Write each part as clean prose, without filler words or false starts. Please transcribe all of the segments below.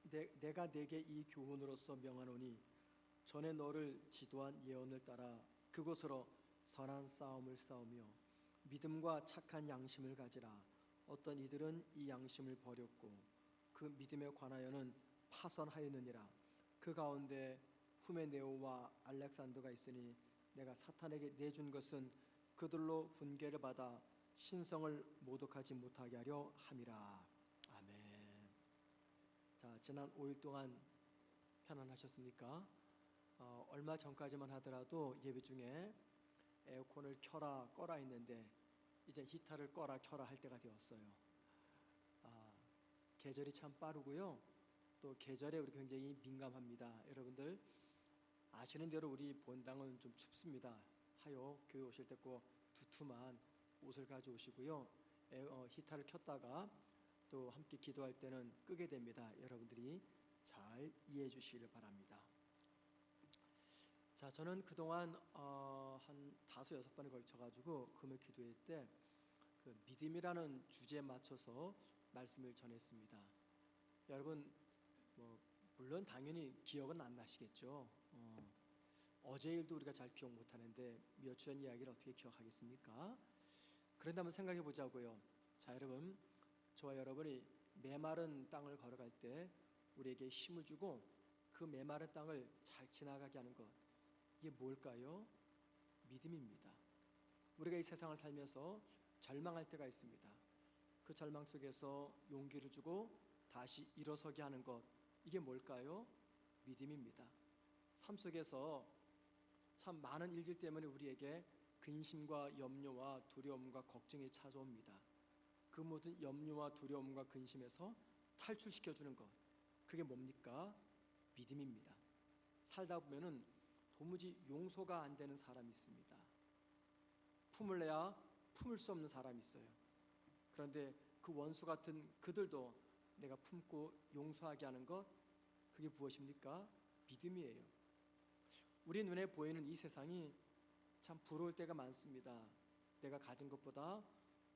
내가 내게 이 교훈으로서 명하노니 전에 너를 지도한 예언을 따라 그곳으로 선한 싸움을 싸우며 믿음과 착한 양심을 가지라. 어떤 이들은 이 양심을 버렸고 그 믿음에 관하여는 파선하였느니라. 그 가운데 후메네오와 알렉산더가 있으니 내가 사탄에게 내준 것은 그들로 훈계를 받아 신성을 모독하지 못하게 하려 함이라. 아멘. 자, 지난 5일 동안 편안하셨습니까? 얼마 전까지만 하더라도 예배 중에 에어컨을 켜라 꺼라 했는데 이제 히터를 꺼라 켜라 할 때가 되었어요. 계절이 참 빠르고요. 또 계절에 우리 굉장히 민감합니다. 여러분들 아시는 대로 우리 본당은 좀 춥습니다. 하요 교회 오실 때 꼭 두툼한 옷을 가져오시고요. 히터를 켰다가 또 함께 기도할 때는 끄게 됩니다. 여러분들이 잘 이해해 주시길 바랍니다. 자, 저는 그동안 한 5-6번에 걸쳐가지고 금요 기도회 때 그 믿음이라는 주제에 맞춰서 말씀을 전했습니다. 여러분 물론 당연히 기억은 안 나시겠죠. 어제 일도 우리가 잘 기억 못하는데 몇 주 전 이야기를 어떻게 기억하겠습니까? 그런데 한번 생각해 보자고요. 자, 여러분, 저와 여러분이 메마른 땅을 걸어갈 때 우리에게 힘을 주고 그 메마른 땅을 잘 지나가게 하는 것, 이게 뭘까요? 믿음입니다. 우리가 이 세상을 살면서 절망할 때가 있습니다. 그 절망 속에서 용기를 주고 다시 일어서게 하는 것, 이게 뭘까요? 믿음입니다. 삶 속에서 참 많은 일들 때문에 우리에게 근심과 염려와 두려움과 걱정이 찾아옵니다. 그 모든 염려와 두려움과 근심에서 탈출시켜주는 것, 그게 뭡니까? 믿음입니다. 살다 보면은 도무지 용서가 안 되는 사람이 있습니다. 품을래야 품을 수 없는 사람이 있어요. 그런데 그 원수 같은 그들도 내가 품고 용서하게 하는 것, 그게 무엇입니까? 믿음이에요. 우리 눈에 보이는 이 세상이 참 부러울 때가 많습니다. 내가 가진 것보다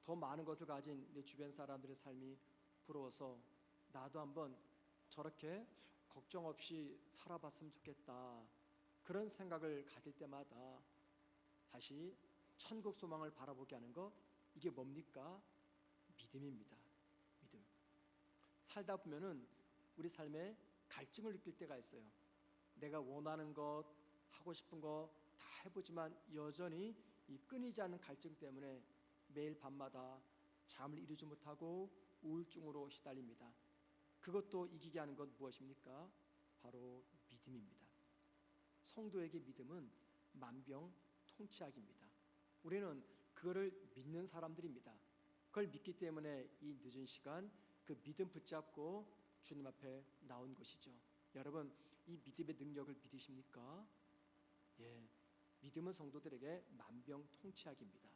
더 많은 것을 가진 내 주변 사람들의 삶이 부러워서 나도 한번 저렇게 걱정 없이 살아봤으면 좋겠다, 그런 생각을 가질 때마다 다시 천국 소망을 바라보게 하는 것, 이게 뭡니까? 믿음입니다. 믿음. 살다 보면은 우리 삶에 갈증을 느낄 때가 있어요. 내가 원하는 것, 하고 싶은 거 다 해보지만 여전히 이 끊이지 않는 갈증 때문에 매일 밤마다 잠을 이루지 못하고 우울증으로 시달립니다. 그것도 이기게 하는 것 무엇입니까? 바로 믿음입니다. 성도에게 믿음은 만병통치약입니다. 우리는 그거를 믿는 사람들입니다. 그걸 믿기 때문에 이 늦은 시간 그 믿음 붙잡고 주님 앞에 나온 것이죠. 여러분, 이 믿음의 능력을 믿으십니까? 예, 믿음은 성도들에게 만병통치약입니다.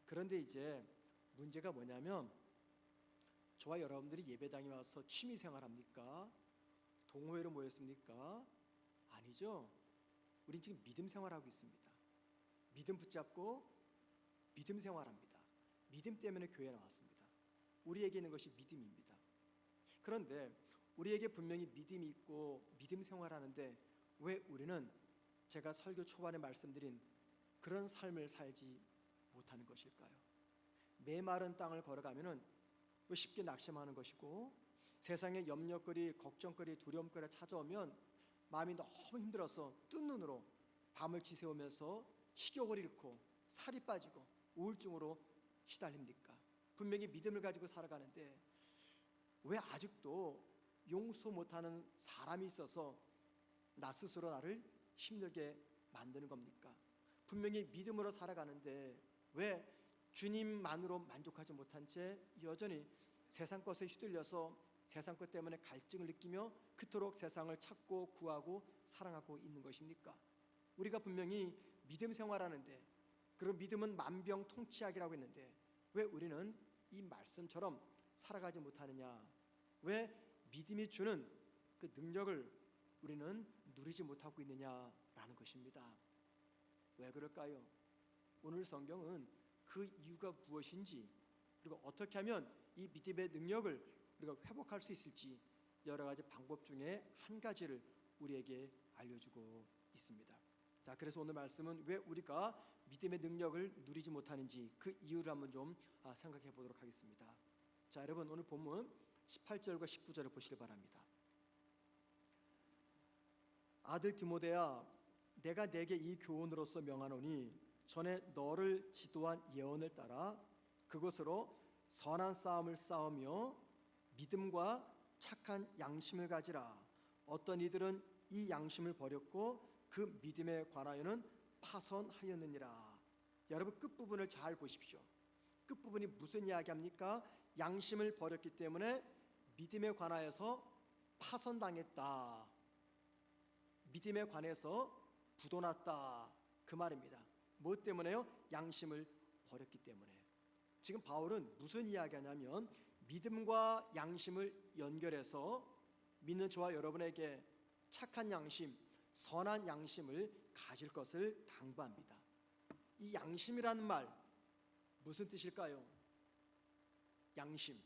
그런데 이제 문제가 뭐냐면, 저와 여러분들이 예배당에 와서 취미생활합니까? 동호회로 모였습니까? 아니죠. 우린 지금 믿음 생활하고 있습니다. 믿음 붙잡고 믿음 생활합니다. 믿음 때문에 교회에 나왔습니다. 우리에게 있는 것이 믿음입니다. 그런데 우리에게 분명히 믿음이 있고 믿음 생활하는데 왜 우리는 제가 설교 초반에 말씀드린 그런 삶을 살지 못하는 것일까요? 메마른 땅을 걸어가면은 왜 쉽게 낙심하는 것이고, 세상에 염려거리, 걱정거리, 두려움거리가 찾아오면 마음이 너무 힘들어서 뜬 눈으로 밤을 지새우면서 식욕을 잃고 살이 빠지고 우울증으로 시달립니까? 분명히 믿음을 가지고 살아가는데 왜 아직도 용서 못하는 사람이 있어서 나 스스로 나를 힘들게 만드는 겁니까? 분명히 믿음으로 살아가는데 왜 주님만으로 만족하지 못한 채 여전히 세상 것에 휘둘려서 세상 것 때문에 갈증을 느끼며 그토록 세상을 찾고 구하고 사랑하고 있는 것입니까? 우리가 분명히 믿음 생활하는데, 그런 믿음은 만병통치약이라고 했는데 왜 우리는 이 말씀처럼 살아가지 못하느냐? 왜 믿음이 주는 그 능력을 우리는 누리지 못하고 있느냐라는 것입니다. 왜 그럴까요? 오늘 성경은 그 이유가 무엇인지, 그리고 어떻게 하면 이 믿음의 능력을 우리가 회복할 수 있을지, 여러 가지 방법 중에 한 가지를 우리에게 알려주고 있습니다. 자, 그래서 오늘 말씀은 왜 우리가 믿음의 능력을 누리지 못하는지 그 이유를 한번 좀 생각해 보도록 하겠습니다. 자, 여러분 오늘 본문 18절과 19절을 보시길 바랍니다. 아들 디모데야, 내가 네게 이 교훈으로서 명하노니 전에 너를 지도한 예언을 따라 그것으로 선한 싸움을 싸우며 믿음과 착한 양심을 가지라. 어떤 이들은 이 양심을 버렸고 그 믿음에 관하여는 파선하였느니라. 여러분 끝부분을 잘 보십시오. 끝부분이 무슨 이야기합니까? 양심을 버렸기 때문에 믿음에 관하여서 파선당했다. 믿음에 관해서 부도났다. 그 말입니다. 무엇 때문에요? 양심을 버렸기 때문에. 지금 바울은 무슨 이야기하냐면 믿음과 양심을 연결해서 믿는 저와 여러분에게 착한 양심, 선한 양심을 가질 것을 당부합니다. 이 양심이라는 말 무슨 뜻일까요? 양심.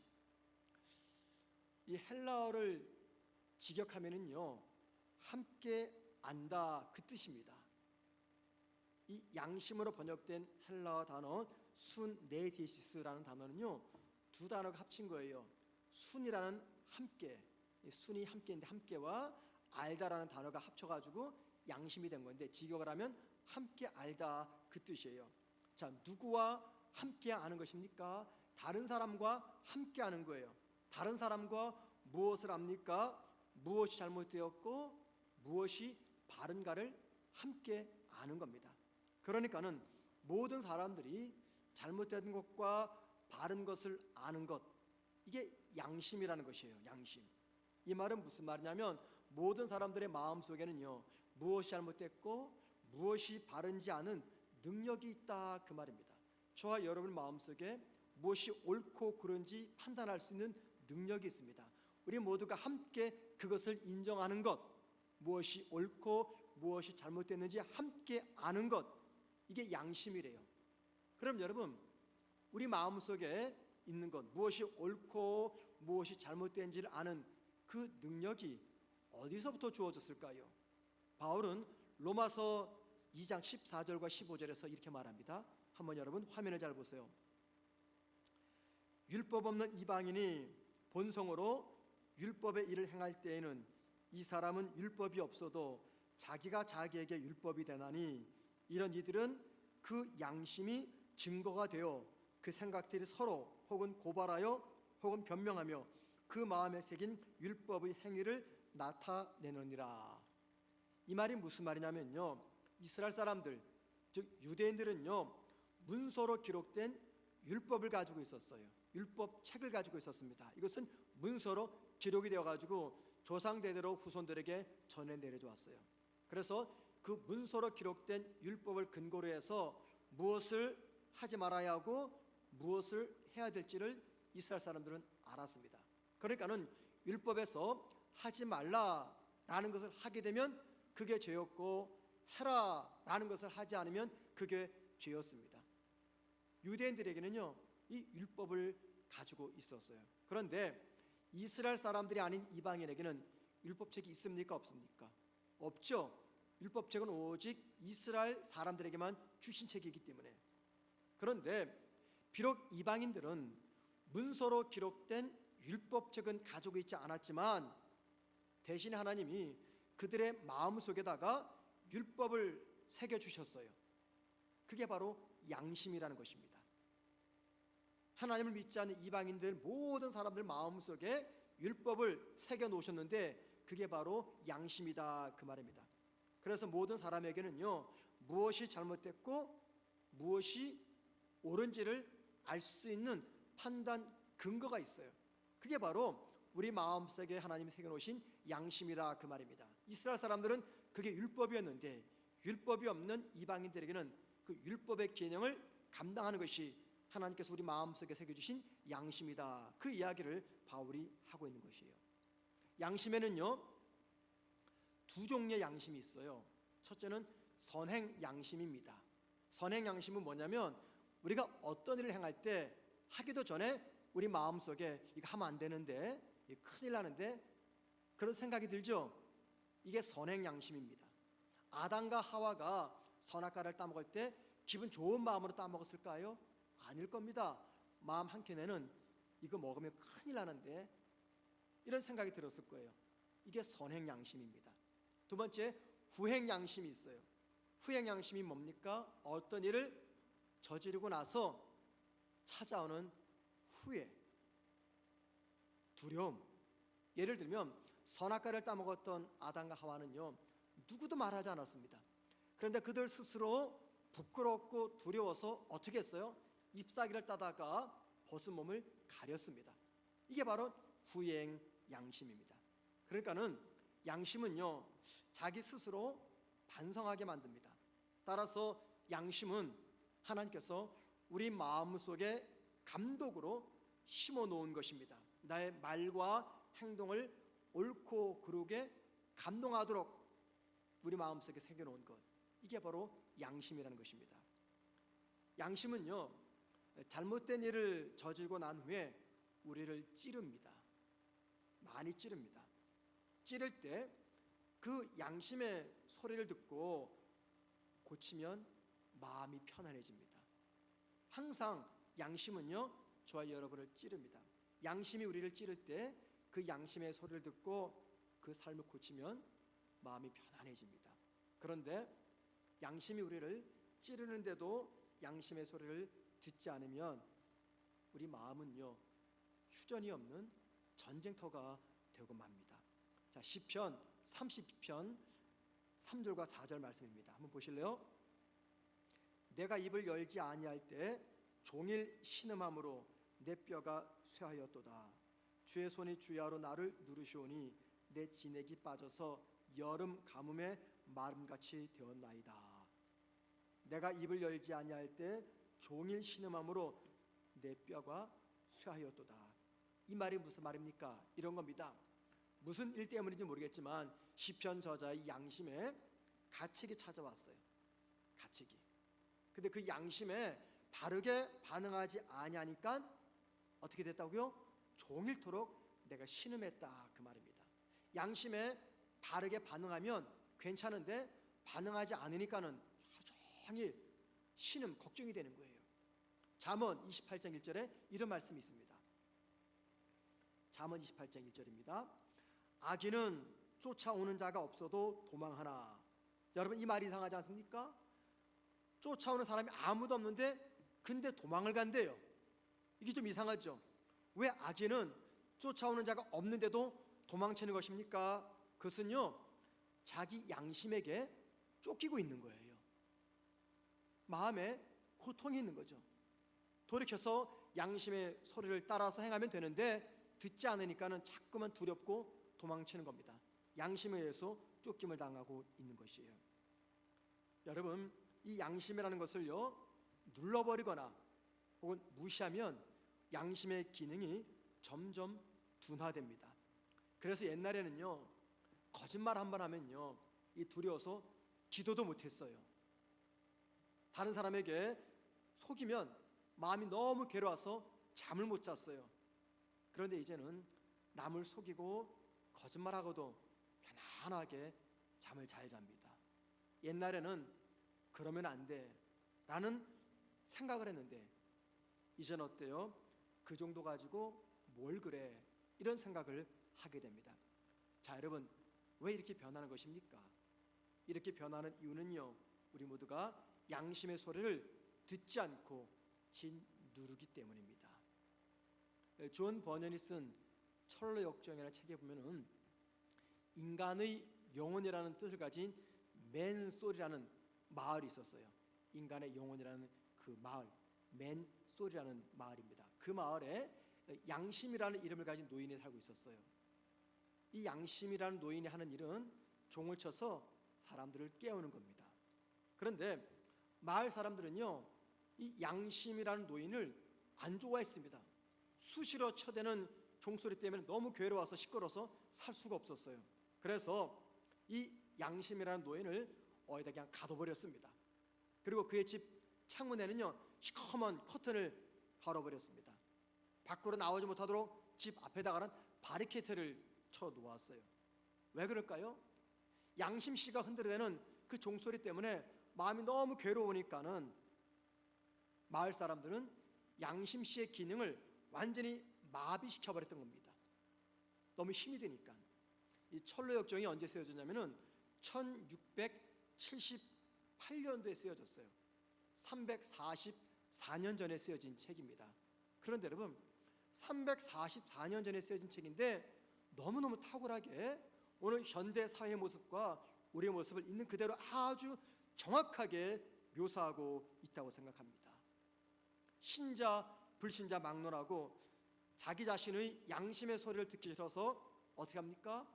이 헬라어를 직역하면은요, 함께 안다 그 뜻입니다. 이 양심으로 번역된 헬라어 단어 순네디시스라는 단어는요, 두 단어가 합친 거예요. 순이라는 함께, 순이 함께인데 함께와 알다라는 단어가 합쳐가지고 양심이 된 건데 직역을 하면 함께 알다 그 뜻이에요. 자, 누구와 함께 아는 것입니까? 다른 사람과 함께 아는 거예요. 다른 사람과 무엇을 압니까? 무엇이 잘못되었고 무엇이 바른가를 함께 아는 겁니다. 그러니까는 모든 사람들이 잘못된 것과 바른 것을 아는 것, 이게 양심이라는 것이에요. 양심. 이 말은 무슨 말이냐면 모든 사람들의 마음속에는요, 무엇이 잘못됐고 무엇이 바른지 아는 능력이 있다 그 말입니다. 저와 여러분 마음속에 무엇이 옳고 그른지 판단할 수 있는 능력이 있습니다. 우리 모두가 함께 그것을 인정하는 것, 무엇이 옳고 무엇이 잘못됐는지 함께 아는 것, 이게 양심이래요. 그럼 여러분, 우리 마음속에 있는 것, 무엇이 옳고 무엇이 잘못된지를 아는 그 능력이 어디서부터 주어졌을까요? 바울은 로마서 2장 14절과 15절에서 이렇게 말합니다. 한번 여러분 화면을 잘 보세요. 율법 없는 이방인이 본성으로 율법의 일을 행할 때에는 이 사람은 율법이 없어도 자기가 자기에게 율법이 되나니 이런 이들은 그 양심이 증거가 되어 그 생각들이 서로 혹은 고발하여 혹은 변명하며 그 마음에 새긴 율법의 행위를 나타내느니라. 이 말이 무슨 말이냐면요, 이스라엘 사람들, 즉 유대인들은요, 문서로 기록된 율법을 가지고 있었어요. 율법 책을 가지고 있었습니다. 이것은 문서로 기록이 되어가지고 조상대대로 후손들에게 전해 내려왔어요. 그래서 그 문서로 기록된 율법을 근거로 해서 무엇을 하지 말아야 하고 무엇을 해야 될지를 이스라엘 사람들은 알았습니다. 그러니까는 율법에서 하지 말라라는 것을 하게 되면 그게 죄였고 해라라는 것을 하지 않으면 그게 죄였습니다. 유대인들에게는요, 이 율법을 가지고 있었어요. 그런데 이스라엘 사람들이 아닌 이방인에게는 율법책이 있습니까? 없습니까? 없죠. 율법책은 오직 이스라엘 사람들에게만 주신 책이기 때문에. 그런데 비록 이방인들은 문서로 기록된 율법책은 가지고 있지 않았지만 대신 하나님이 그들의 마음속에다가 율법을 새겨주셨어요. 그게 바로 양심이라는 것입니다. 하나님을 믿지 않는 이방인들 모든 사람들 마음속에 율법을 새겨 놓으셨는데 그게 바로 양심이다 그 말입니다. 그래서 모든 사람에게는요, 무엇이 잘못됐고 무엇이 옳은지를 알 수 있는 판단 근거가 있어요. 그게 바로 우리 마음속에 하나님이 새겨놓으신 양심이다 그 말입니다. 이스라엘 사람들은 그게 율법이었는데 율법이 없는 이방인들에게는 그 율법의 기능을 감당하는 것이 하나님께서 우리 마음속에 새겨주신 양심이다. 그 이야기를 바울이 하고 있는 것이에요. 양심에는요, 두 종류의 양심이 있어요. 첫째는 선행 양심입니다. 선행 양심은 뭐냐면 우리가 어떤 일을 행할 때 하기도 전에 우리 마음속에 이거 하면 안 되는데, 이거 큰일 나는데, 그런 생각이 들죠? 이게 선행 양심입니다. 아담과 하와가 선악과를 따먹을 때 기분 좋은 마음으로 따먹었을까요? 아닐 겁니다. 마음 한켠에는 이거 먹으면 큰일 나는데 이런 생각이 들었을 거예요. 이게 선행 양심입니다. 두 번째, 후행 양심이 있어요. 후행 양심이 뭡니까? 어떤 일을 저지르고 나서 찾아오는 후회, 두려움. 예를 들면 선악과를 따먹었던 아담과 하와는요, 누구도 말하지 않았습니다. 그런데 그들 스스로 부끄럽고 두려워서 어떻게 했어요? 잎사귀를 따다가 벗은 몸을 가렸습니다. 이게 바로 후행 양심입니다. 그러니까는 양심은요, 자기 스스로 반성하게 만듭니다. 따라서 양심은 하나님께서 우리 마음속에 감독으로 심어 놓은 것입니다. 나의 말과 행동을 옳고 그르게 감동하도록 우리 마음속에 새겨놓은 것, 이게 바로 양심이라는 것입니다. 양심은요, 잘못된 일을 저지르고 난 후에 우리를 찌릅니다. 많이 찌릅니다. 찌를 때 그 양심의 소리를 듣고 고치면 마음이 편안해집니다. 항상 양심은요, 저와 여러분을 찌릅니다. 양심이 우리를 찌를 때 그 양심의 소리를 듣고 그 삶을 고치면 마음이 편안해집니다. 그런데 양심이 우리를 찌르는데도 양심의 소리를 듣지 않으면 우리 마음은요, 휴전이 없는 전쟁터가 되고 맙니다. 자, 시편 30편 3절과 4절 말씀입니다. 한번 보실래요? 내가 입을 열지 아니할 때 종일 신음함으로 내 뼈가 쇠하였도다. 주의 손이 주야로 나를 누르시오니 내 진액이 빠져서 여름 가뭄에 마름같이 되었나이다. 내가 입을 열지 아니할 때 종일 신음함으로 내 뼈가 쇠하였도다. 이 말이 무슨 말입니까? 이런 겁니다. 무슨 일 때문인지 모르겠지만 시편 저자의 양심에 가책이 찾아왔어요. 가책이. 근데 그 양심에 바르게 반응하지 아니하니까 어떻게 됐다고요? 종일토록 내가 신음했다, 그 말입니다. 양심에 바르게 반응하면 괜찮은데 반응하지 않으니까는 하루 종일 신음, 걱정이 되는 거예요. 잠언 28장 1절에 이런 말씀이 있습니다. 잠언 28장 1절입니다. 악인은 쫓아오는 자가 없어도 도망하나. 여러분, 이 말이 이상하지 않습니까? 쫓아오는 사람이 아무도 없는데 근데 도망을 간대요. 이게 좀 이상하죠? 왜 악인은 쫓아오는 자가 없는데도 도망치는 것입니까? 그것은요, 자기 양심에게 쫓기고 있는 거예요. 마음에 고통이 있는 거죠. 돌이켜서 양심의 소리를 따라서 행하면 되는데 듣지 않으니까는 자꾸만 두렵고 도망치는 겁니다. 양심에 의해서 쫓김을 당하고 있는 것이에요. 여러분, 이 양심이라는 것을요, 눌러버리거나 혹은 무시하면 양심의 기능이 점점 둔화됩니다. 그래서 옛날에는요, 거짓말 한번 하면요, 이 두려워서 기도도 못했어요. 다른 사람에게 속이면 마음이 너무 괴로워서 잠을 못 잤어요. 그런데 이제는 남을 속이고 거짓말하고도 편안하게 잠을 잘 잡니다. 옛날에는 그러면 안 돼 라는 생각을 했는데 이제는 어때요? 그 정도 가지고 뭘 그래, 이런 생각을 하게 됩니다. 자, 여러분, 왜 이렇게 변하는 것입니까? 이렇게 변하는 이유는요, 우리 모두가 양심의 소리를 듣지 않고 짓누르기 때문입니다. 존 버년이 쓴 철로 역정이라는 책에 보면은 인간의 영혼이라는 뜻을 가진 맨소리라는 마을이 있었어요. 인간의 영혼이라는 그 마을, 맨소리라는 마을입니다. 그 마을에 양심이라는 이름을 가진 노인이 살고 있었어요. 이 양심이라는 노인이 하는 일은 종을 쳐서 사람들을 깨우는 겁니다. 그런데 마을 사람들은요, 이 양심이라는 노인을 안 좋아했습니다. 수시로 쳐대는 종소리 때문에 너무 괴로워서 시끄러워서 살 수가 없었어요. 그래서 이 양심이라는 노인을 어디다 그냥 가둬버렸습니다. 그리고 그의 집 창문에는요, 시커먼 커튼을 걸어버렸습니다. 밖으로 나오지 못하도록 집 앞에다가는 바리케이트를 쳐 놓았어요. 왜 그럴까요? 양심씨가 흔들어대는 그 종소리 때문에 마음이 너무 괴로우니까는 마을 사람들은 양심씨의 기능을 완전히 마비시켜버렸던 겁니다. 너무 힘이 드니까. 이 철로역정이 언제 쓰여졌냐면은 1678년도에 쓰여졌어요. 344년 전에 쓰여진 책입니다. 그런데 여러분, 344년 전에 쓰여진 책인데 너무너무 탁월하게 오늘 현대 사회의 모습과 우리의 모습을 있는 그대로 아주 정확하게 묘사하고 있다고 생각합니다. 신자, 불신자 막론하고 자기 자신의 양심의 소리를 듣기 싫어서 어떻게 합니까?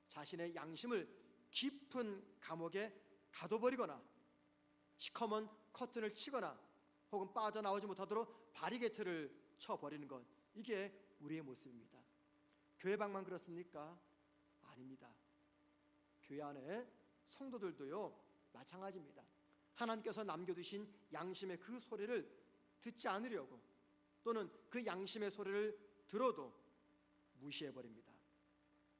자신의 양심을 깊은 감옥에 가둬버리거나 시커먼 커튼을 치거나 혹은 빠져나오지 못하도록 바리게이트를 쳐버리는 것, 이게 우리의 모습입니다. 교회 방만 그렇습니까? 아닙니다. 교회 안에 성도들도요 마찬가지입니다. 하나님께서 남겨두신 양심의 그 소리를 듣지 않으려고, 또는 그 양심의 소리를 들어도 무시해버립니다.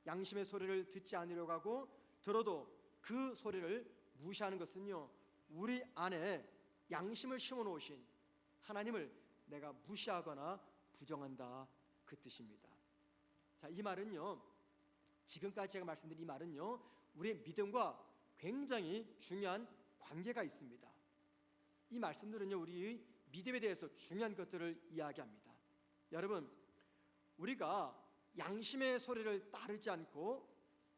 양심의 소리를 듣지 않으려고 하고 들어도 그 소리를 무시하는 것은요, 우리 안에 양심을 심어놓으신 하나님을 내가 무시하거나 부정한다, 그 뜻입니다. 자, 이 말은요, 지금까지 제가 말씀드린 이 말은요, 우리의 믿음과 굉장히 중요한 관계가 있습니다. 이 말씀들은요, 우리의 믿음에 대해서 중요한 것들을 이야기합니다. 여러분, 우리가 양심의 소리를 따르지 않고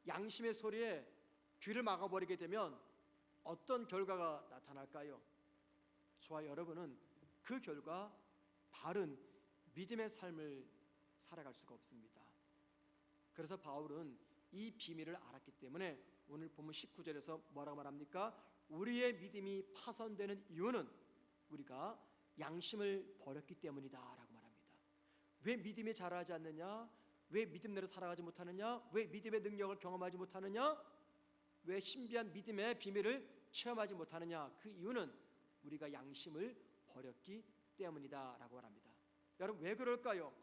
양심의 소리에 귀를 막아버리게 되면 어떤 결과가 나타날까요? 저와 여러분은 그 결과 바른 믿음의 삶을 살아갈 수가 없습니다. 그래서 바울은 이 비밀을 알았기 때문에 오늘 본문 19절에서 뭐라고 말합니까? 우리의 믿음이 파손되는 이유는 우리가 양심을 버렸기 때문이다 라고 말합니다. 왜 믿음이 자라지 않느냐? 왜 믿음대로 살아가지 못하느냐? 왜 믿음의 능력을 경험하지 못하느냐? 왜 신비한 믿음의 비밀을 체험하지 못하느냐? 그 이유는 우리가 양심을 버렸기 때문이다 라고 말합니다. 여러분, 왜 그럴까요?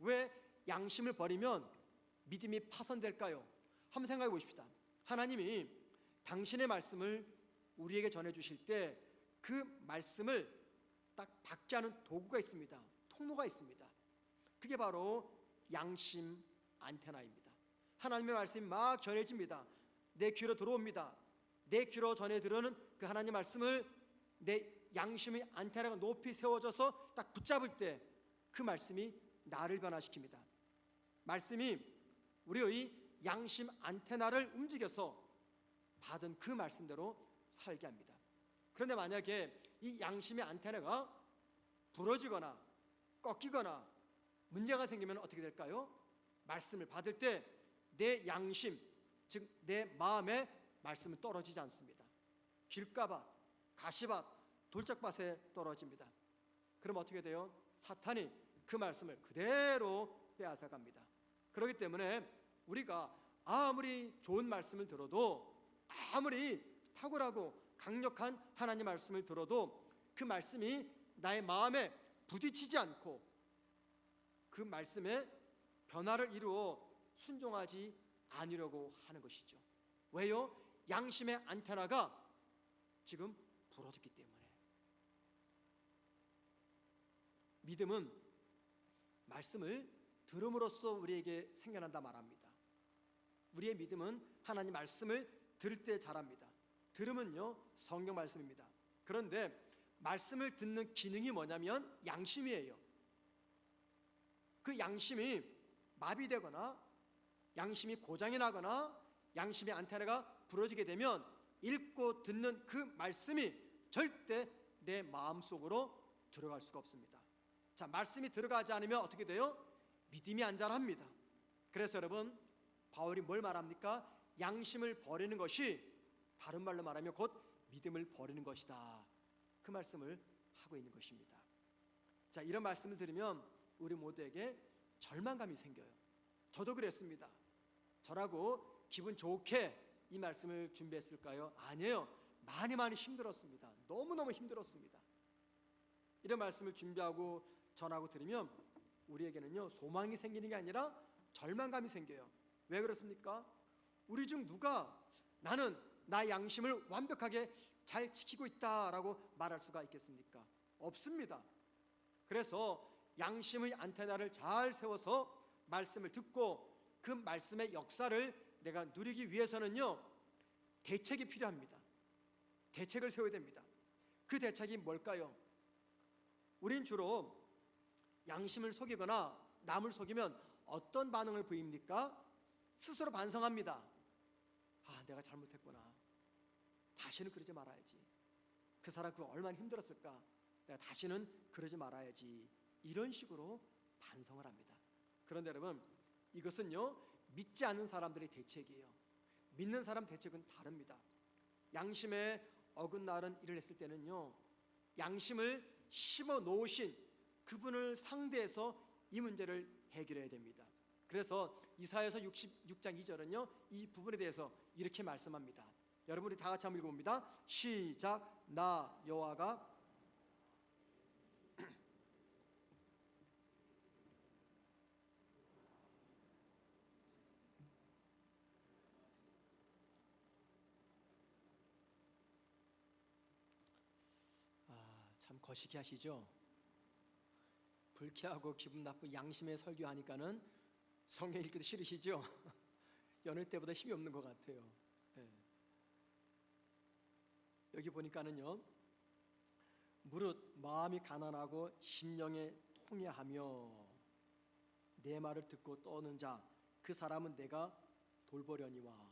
왜 양심을 버리면 믿음이 파손될까요? 한번 생각해 보십시다. 하나님이 당신의 말씀을 우리에게 전해주실 때 그 말씀을 딱 박게 하는 도구가 있습니다. 통로가 있습니다. 그게 바로 양심 안테나입니다. 하나님의 말씀이 막 전해집니다. 내 귀로 들어옵니다. 내 귀로 전해 들어오는 그 하나님 말씀을 내 양심의 안테나가 높이 세워져서 딱 붙잡을 때 그 말씀이 나를 변화시킵니다. 말씀이 우리의 양심 안테나를 움직여서 받은 그 말씀대로 살게 합니다. 그런데 만약에 이 양심의 안테나가 부러지거나 꺾이거나 문제가 생기면 어떻게 될까요? 말씀을 받을 때 내 양심, 즉 내 마음에 말씀은 떨어지지 않습니다. 길가밭, 가시밭, 돌짝밭에 떨어집니다. 그럼 어떻게 돼요? 사탄이 그 말씀을 그대로 빼앗아갑니다. 그렇기 때문에 우리가 아무리 좋은 말씀을 들어도, 아무리 탁월하고 강력한 하나님 말씀을 들어도 그 말씀이 나의 마음에 부딪히지 않고 그 말씀에 변화를 이루어 순종하지 않으려고 하는 것이죠. 왜요? 양심의 안테나가 지금 부러졌기 때문에. 믿음은 말씀을 들음으로써 우리에게 생겨난다 말합니다. 우리의 믿음은 하나님 말씀을 들을 때 자랍니다. 들음은요, 성경 말씀입니다. 그런데 말씀을 듣는 기능이 뭐냐면 양심이에요. 그 양심이 마비되거나 양심이 고장이 나거나 양심의 안테나가 부러지게 되면 읽고 듣는 그 말씀이 절대 내 마음속으로 들어갈 수가 없습니다. 자, 말씀이 들어가지 않으면 어떻게 돼요? 믿음이 안 자랍니다. 그래서 여러분, 바울이 뭘 말합니까? 양심을 버리는 것이 다른 말로 말하면 곧 믿음을 버리는 것이다, 그 말씀을 하고 있는 것입니다. 자, 이런 말씀을 들으면 우리 모두에게 절망감이 생겨요. 저도 그랬습니다. 저라고 기분 좋게 이 말씀을 준비했을까요? 아니에요. 많이 힘들었습니다. 너무너무 힘들었습니다. 이런 말씀을 준비하고 전하고 들으면 우리에게는요, 소망이 생기는 게 아니라 절망감이 생겨요. 왜 그렇습니까? 우리 중 누가 나는 나의 양심을 완벽하게 잘 지키고 있다라고 말할 수가 있겠습니까? 없습니다. 그래서 양심의 안테나를 잘 세워서 말씀을 듣고 그 말씀의 역사를 내가 누리기 위해서는요, 대책이 필요합니다. 대책을 세워야 됩니다. 그 대책이 뭘까요? 우린 주로 양심을 속이거나 남을 속이면 어떤 반응을 보입니까? 스스로 반성합니다. 아, 내가 잘못했구나. 다시는 그러지 말아야지. 그 사람 그 얼마나 힘들었을까? 내가 다시는 그러지 말아야지. 이런 식으로 반성을 합니다. 그런데 여러분, 이것은요, 믿지 않는 사람들의 대책이에요. 믿는 사람 대책은 다릅니다. 양심에 어긋나는 일을 했을 때는요, 양심을 심어 놓으신 그분을 상대해서 이 문제를 해결해야 됩니다. 그래서 이사야서 66장 2절은요, 이 부분에 대해서 이렇게 말씀합니다. 여러분이 다 같이 한번 읽어봅니다. 시작. 나 여호와가 참 거시기 하시죠? 불쾌하고 기분 나쁜 양심의 설교하니까는 성경 읽기도 싫으시죠? 여느 때보다 힘이 없는 것 같아요. 네. 여기 보니까는요, 무릇 마음이 가난하고 심령에 통해하며 내 말을 듣고 떠는 자, 그 사람은 내가 돌보려니와.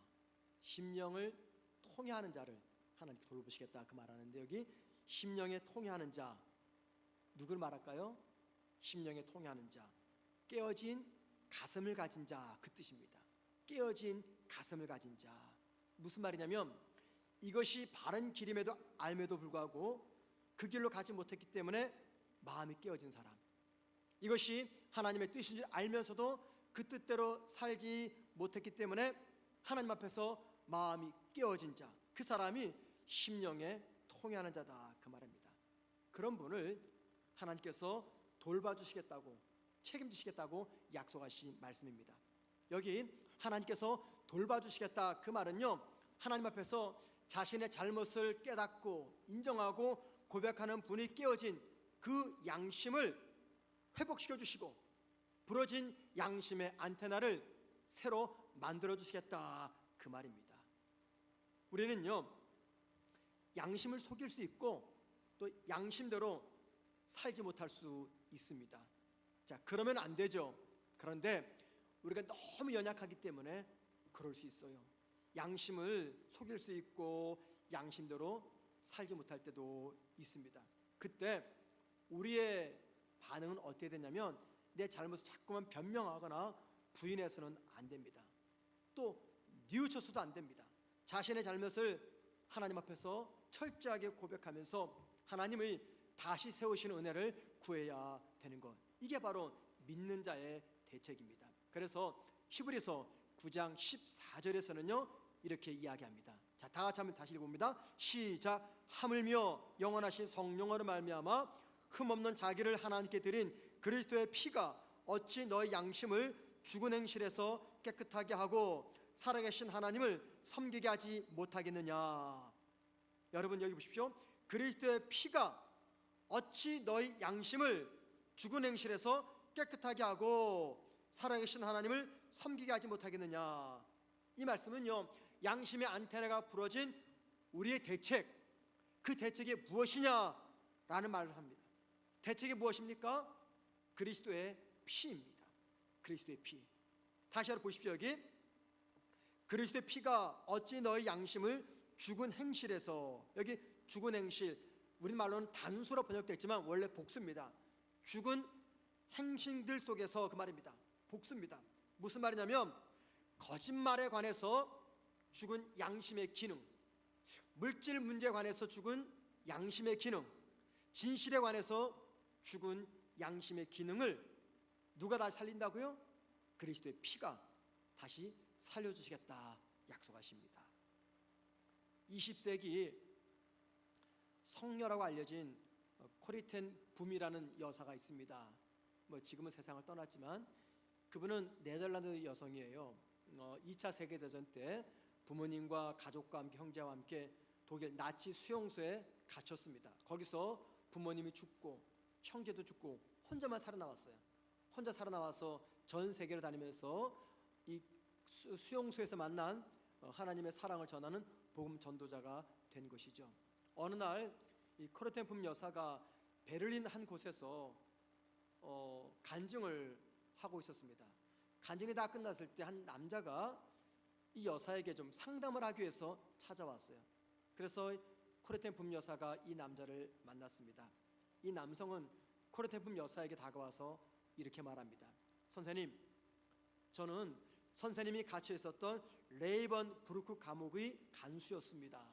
심령을 통해하는 자를 하나님께 돌보시겠다 그 말하는데, 여기 심령에 통해하는 자, 누굴 말할까요? 심령에 통해하는 자, 깨어진 가슴을 가진 자, 그 뜻입니다. 깨어진 가슴을 가진 자. 무슨 말이냐면, 이것이 바른 길임에도 알매도 불구하고 그 길로 가지 못했기 때문에 마음이 깨어진 사람, 이것이 하나님의 뜻인 줄 알면서도 그 뜻대로 살지 못했기 때문에 하나님 앞에서 마음이 깨어진 자, 그 사람이 심령에 통해하는 자다 그 말입니다. 그런 분을 하나님께서 돌봐주시겠다고, 책임지시겠다고 약속하신 말씀입니다. 여기 하나님께서 돌봐주시겠다 그 말은요, 하나님 앞에서 자신의 잘못을 깨닫고 인정하고 고백하는 분이 깨어진 그 양심을 회복시켜 주시고 부러진 양심의 안테나를 새로 만들어 주시겠다 그 말입니다. 우리는요, 양심을 속일 수 있고 또 양심대로 살지 못할 수 있습니다. 자, 그러면 안 되죠. 그런데 우리가 너무 연약하기 때문에 그럴 수 있어요. 양심을 속일 수 있고 양심대로 살지 못할 때도 있습니다. 그때 우리의 반응은 어떻게 되냐면, 내 잘못을 자꾸만 변명하거나 부인해서는 안 됩니다. 또 뉘우쳐서도 안 됩니다. 자신의 잘못을 하나님 앞에서 철저하게 고백하면서 하나님의 다시 세우시는 은혜를 구해야 되는 것, 이게 바로 믿는 자의 대책입니다. 그래서 히브리서 9장 14절에서는요 이렇게 이야기합니다. 자, 다 같이 한번 다시 읽어봅니다. 시작. 하물며 영원하신 성령으로 말미암아 흠없는 자기를 하나님께 드린 그리스도의 피가 어찌 너의 양심을 죽은 행실에서 깨끗하게 하고 살아계신 하나님을 섬기게 하지 못하겠느냐. 여러분 여기 보십시오. 그리스도의 피가 어찌 너희 양심을 죽은 행실에서 깨끗하게 하고 살아계신 하나님을 섬기게 하지 못하겠느냐. 이 말씀은요, 양심의 안테나가 부러진 우리의 대책, 그 대책이 무엇이냐라는 말을 합니다. 대책이 무엇입니까? 그리스도의 피입니다. 그리스도의 피. 다시 한번 보십시오. 여기 그리스도의 피가 어찌 너희 양심을 죽은 행실에서, 여기 죽은 행실, 우리말로는 단수로 번역됐지만 원래 복수입니다. 죽은 행실들 속에서 그 말입니다. 복수입니다. 무슨 말이냐면, 거짓말에 관해서 죽은 양심의 기능, 물질 문제에 관해서 죽은 양심의 기능, 진실에 관해서 죽은 양심의 기능을 누가 다시 살린다고요? 그리스도의 피가 다시 살려주시겠다 약속하십니다. 20세기 성녀라고 알려진 코리텐 붐이라는 여사가 있습니다. 지금은 세상을 떠났지만 그분은 네덜란드 여성이에요. 2차 세계대전 때 부모님과 가족과 함께 형제와 함께 독일 나치 수용소에 갇혔습니다. 거기서 부모님이 죽고 형제도 죽고 혼자만 살아나왔어요. 혼자 살아나와서 전 세계를 다니면서 이 수용소에서 만난 하나님의 사랑을 전하는 복음 전도자가 된 것이죠. 어느 날 이 코르텐품 여사가 베를린 한 곳에서 간증을 하고 있었습니다. 간증이 다 끝났을 때 한 남자가 이 여사에게 좀 상담을 하기 위해서 찾아왔어요. 그래서 코르텐품 여사가 이 남자를 만났습니다. 이 남성은 코르텐품 여사에게 다가와서 이렇게 말합니다. 선생님, 저는 선생님이 갇혀 있었던 레이번브루크 감옥의 간수였습니다.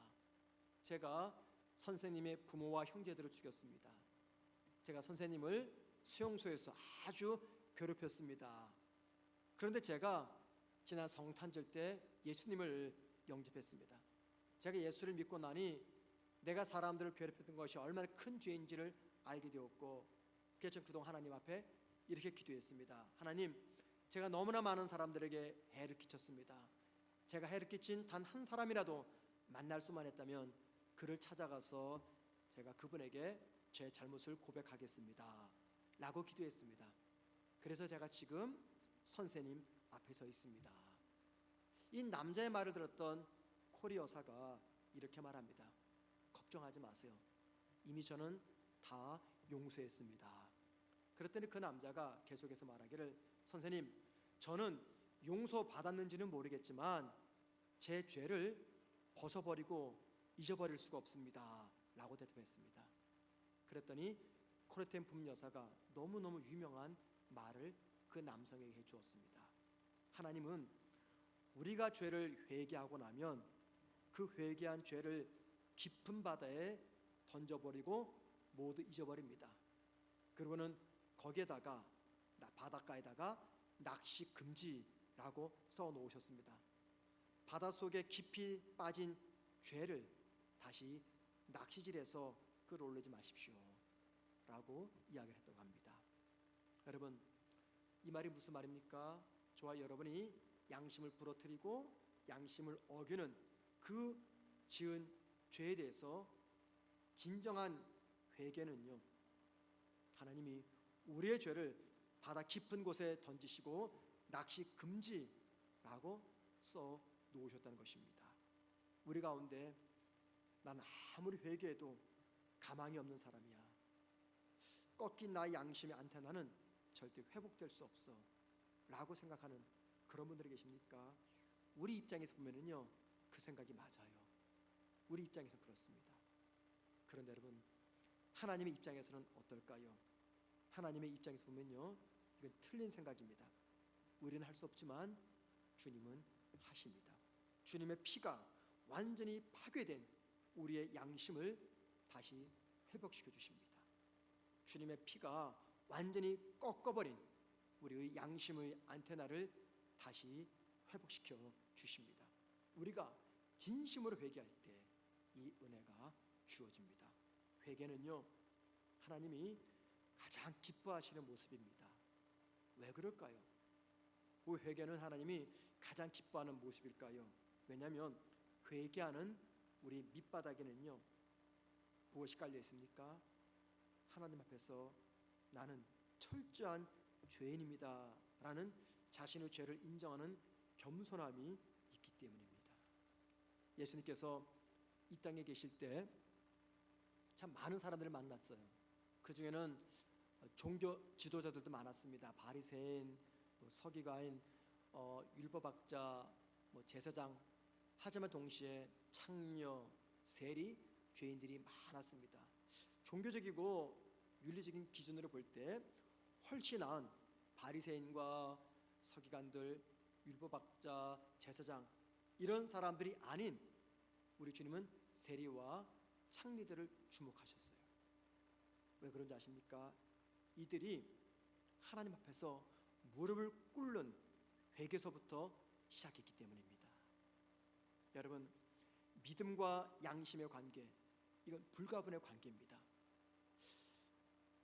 제가 선생님의 부모와 형제들을 죽였습니다. 제가 선생님을 수용소에서 아주 괴롭혔습니다. 그런데 제가 지난 성탄절 때 예수님을 영접했습니다. 제가 예수를 믿고 나니 내가 사람들을 괴롭혔던 것이 얼마나 큰 죄인지를 알게 되었고, 그래서 그동안 하나님 앞에 이렇게 기도했습니다. 하나님, 제가 너무나 많은 사람들에게 해를 끼쳤습니다. 제가 해를 끼친 단 한 사람이라도 만날 수만 했다면 그를 찾아가서 제가 그분에게 제 잘못을 고백하겠습니다 라고 기도했습니다. 그래서 제가 지금 선생님 앞에 서 있습니다. 이 남자의 말을 들었던 코리 여사가 이렇게 말합니다. 걱정하지 마세요. 이미 저는 다 용서했습니다. 그랬더니 그 남자가 계속해서 말하기를, 선생님, 저는 용서받았는지는 모르겠지만 제 죄를 벗어버리고 잊어버릴 수가 없습니다 라고 대답했습니다. 그랬더니 코르텐품 여사가 너무너무 유명한 말을 그 남성에게 해주었습니다. 하나님은 우리가 죄를 회개하고 나면 그 회개한 죄를 깊은 바다에 던져버리고 모두 잊어버립니다. 그리고는 거기에다가 바닷가에다가 낚시 금지라고 써놓으셨습니다. 바닷속에 깊이 빠진 죄를 다시 낚시질해서 끌어올리지 마십시오 라고 이야기를 했다고 합니다. 여러분, 이 말이 무슨 말입니까? 저와 여러분이 양심을 부러뜨리고 양심을 어기는 그 지은 죄에 대해서 진정한 회개는요, 하나님이 우리의 죄를 바다 깊은 곳에 던지시고 낚시 금지라고 써 놓으셨다는 것입니다. 우리 가운데 난 아무리 회개해도 가망이 없는 사람이야, 꺾인 나의 양심의 안테나는 절대 회복될 수 없어 라고 생각하는 그런 분들이 계십니까? 우리 입장에서 보면은요, 그 생각이 맞아요. 우리 입장에서 그렇습니다. 그런데 여러분, 하나님의 입장에서는 어떨까요? 하나님의 입장에서 보면요, 이건 틀린 생각입니다. 우리는 할 수 없지만 주님은 하십니다. 주님의 피가 완전히 파괴된 우리의 양심을 다시 회복시켜 주십니다. 주님의 피가 완전히 꺾어버린 우리의 양심의 안테나를 다시 회복시켜 주십니다. 우리가 진심으로 회개할 때 이 은혜가 주어집니다. 회개는요, 하나님이 가장 기뻐하시는 모습입니다. 왜 그럴까요? 그 회개는 하나님이 가장 기뻐하는 모습일까요? 왜냐하면 회개하는 우리 밑바닥에는요, 무엇이 깔려 있습니까? 하나님 앞에서 나는 철저한 죄인입니다 라는 자신의 죄를 인정하는 겸손함이 있기 때문입니다. 예수님께서 이 땅에 계실 때 참 많은 사람들을 만났어요. 그 중에는 종교 지도자들도 많았습니다. 바리새인, 서기관인, 율법학자, 제사장, 하지만 동시에 창녀, 세리, 죄인들이 많았습니다. 종교적이고 윤리적인 기준으로 볼 때 훨씬 나은 바리새인과 서기관들, 율법학자, 제사장, 이런 사람들이 아닌 우리 주님은 세리와 창리들을 주목하셨어요. 왜 그런지 아십니까? 이들이 하나님 앞에서 무릎을 꿇는 회개서부터 시작했기 때문입니다. 여러분, 믿음과 양심의 관계, 이건 불가분의 관계입니다.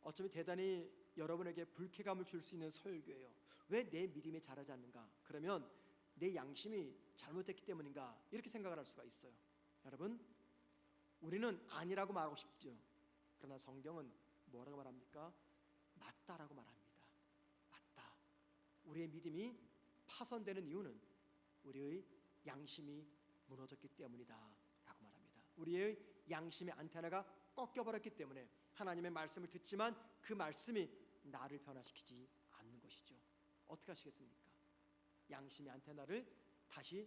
어쩌면 대단히 여러분에게 불쾌감을 줄 수 있는 설교예요. 왜 내 믿음이 자라지 않는가? 그러면 내 양심이 잘못됐기 때문인가 이렇게 생각을 할 수가 있어요. 여러분, 우리는 아니라고 말하고 싶죠. 그러나 성경은 뭐라고 말합니까? 맞다라고 말합니다. 맞다. 우리의 믿음이 파손되는 이유는 우리의 양심이 무너졌기 때문이다 라고 말합니다. 우리의 양심의 안테나가 꺾여버렸기 때문에 하나님의 말씀을 듣지만 그 말씀이 나를 변화시키지 않는 것이죠. 어떻게 하시겠습니까? 양심의 안테나를 다시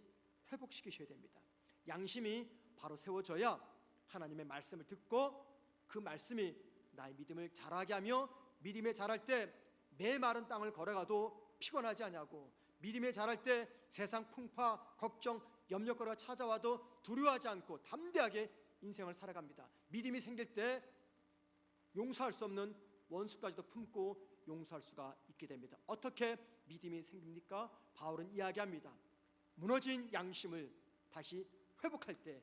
회복시키셔야 됩니다. 양심이 바로 세워져야 하나님의 말씀을 듣고 그 말씀이 나의 믿음을 자라게 하며 믿음에 자랄 때 메마른 땅을 걸어가도 피곤하지 않냐고, 믿음에 자랄 때 세상 풍파, 걱정, 염려거리가 찾아와도 두려워하지 않고 담대하게 인생을 살아갑니다. 믿음이 생길 때 용서할 수 없는 원수까지도 품고 용서할 수가 있게 됩니다. 어떻게 믿음이 생깁니까? 바울은 이야기합니다. 무너진 양심을 다시 회복할 때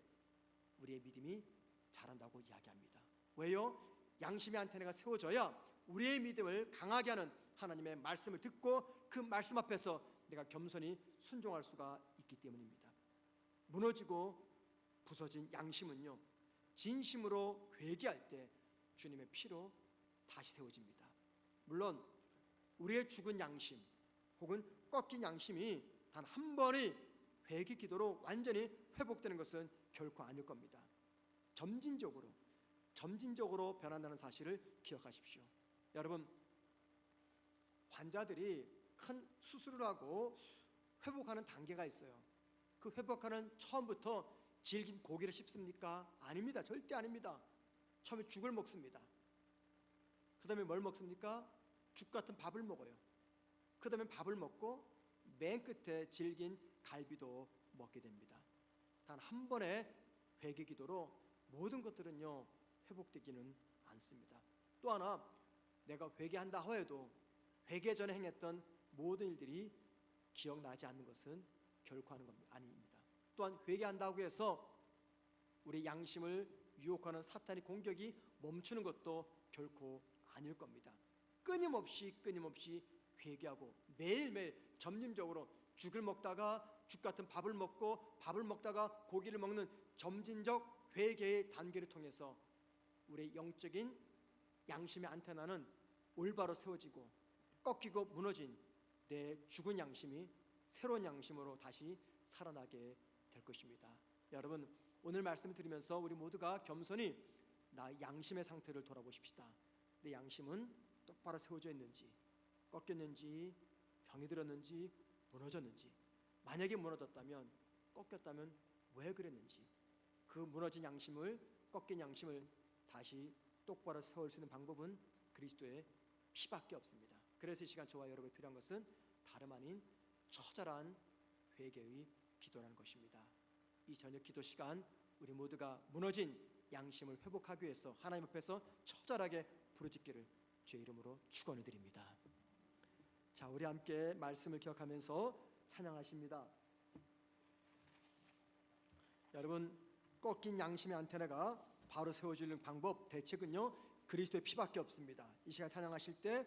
우리의 믿음이 자란다고 이야기합니다. 왜요? 양심의 안테나가 세워져야 우리의 믿음을 강하게 하는 하나님의 말씀을 듣고 그 말씀 앞에서 내가 겸손히 순종할 수가 있기 때문입니다. 무너지고 부서진 양심은요, 진심으로 회개할 때 주님의 피로 다시 세워집니다. 물론 우리의 죽은 양심 혹은 꺾인 양심이 단 한 번의 회개 기도로 완전히 회복되는 것은 결코 아닐 겁니다. 점진적으로 변한다는 사실을 기억하십시오. 여러분, 환자들이 큰 수술을 하고 회복하는 단계가 있어요. 그 회복하는 처음부터 질긴 고기를 씹습니까? 아닙니다. 절대 아닙니다. 처음에 죽을 먹습니다. 그 다음에 뭘 먹습니까? 죽 같은 밥을 먹어요. 그 다음에 밥을 먹고 맨 끝에 질긴 갈비도 먹게 됩니다. 단 한 번의 회개 기도로 모든 것들은요 회복되기는 않습니다. 또 하나, 내가 회개한다 하여도 회개 전에 행했던 모든 일들이 기억나지 않는 것은 결코 하는 겁니다. 아닙니다. 또한 회개한다고 해서 우리 양심을 유혹하는 사탄의 공격이 멈추는 것도 결코 아닐 겁니다. 끊임없이 회개하고 매일매일 점진적으로 죽을 먹다가 죽 같은 밥을 먹고 밥을 먹다가 고기를 먹는 점진적 회개의 단계를 통해서 우리의 영적인 양심의 안테나는 올바로 세워지고 꺾이고 무너진 내 죽은 양심이 새로운 양심으로 다시 살아나게 될 것입니다. 여러분, 오늘 말씀을 들으면서 우리 모두가 겸손히 나의 양심의 상태를 돌아보십시다. 내 양심은 똑바로 세워져 있는지, 꺾였는지, 병이 들었는지, 무너졌는지, 만약에 무너졌다면, 꺾였다면 왜 그랬는지, 그 무너진 양심을, 꺾인 양심을 다시 똑바로 세울 수 있는 방법은 그리스도의 피밖에 없습니다. 그래서 이 시간 저와 여러분이 필요한 것은 다름 아닌 처절한 회개의 기도라는 것입니다. 이 저녁 기도 시간 우리 모두가 무너진 양심을 회복하기 위해서 하나님 앞에서 처절하게 부르짖기를 주의 이름으로 축원을 드립니다. 자, 우리 함께 말씀을 기억하면서 찬양하십니다. 여러분, 꺾인 양심의 안테나가 바로 세워지는 방법, 대책은요 그리스도의 피밖에 없습니다. 이 시간 찬양하실 때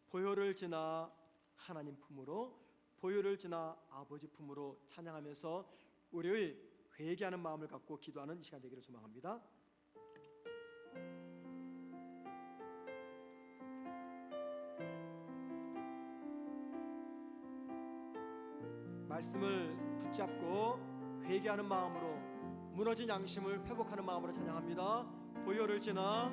보혈을 지나 하나님 품으로, 보혈을 지나 아버지 품으로 찬양하면서 우리의 회개하는 마음을 갖고 기도하는 이 시간 되기를 소망합니다. 말씀을 붙잡고 회개하는 마음으로, 무너진 양심을 회복하는 마음으로 찬양합니다. 보혈을 지나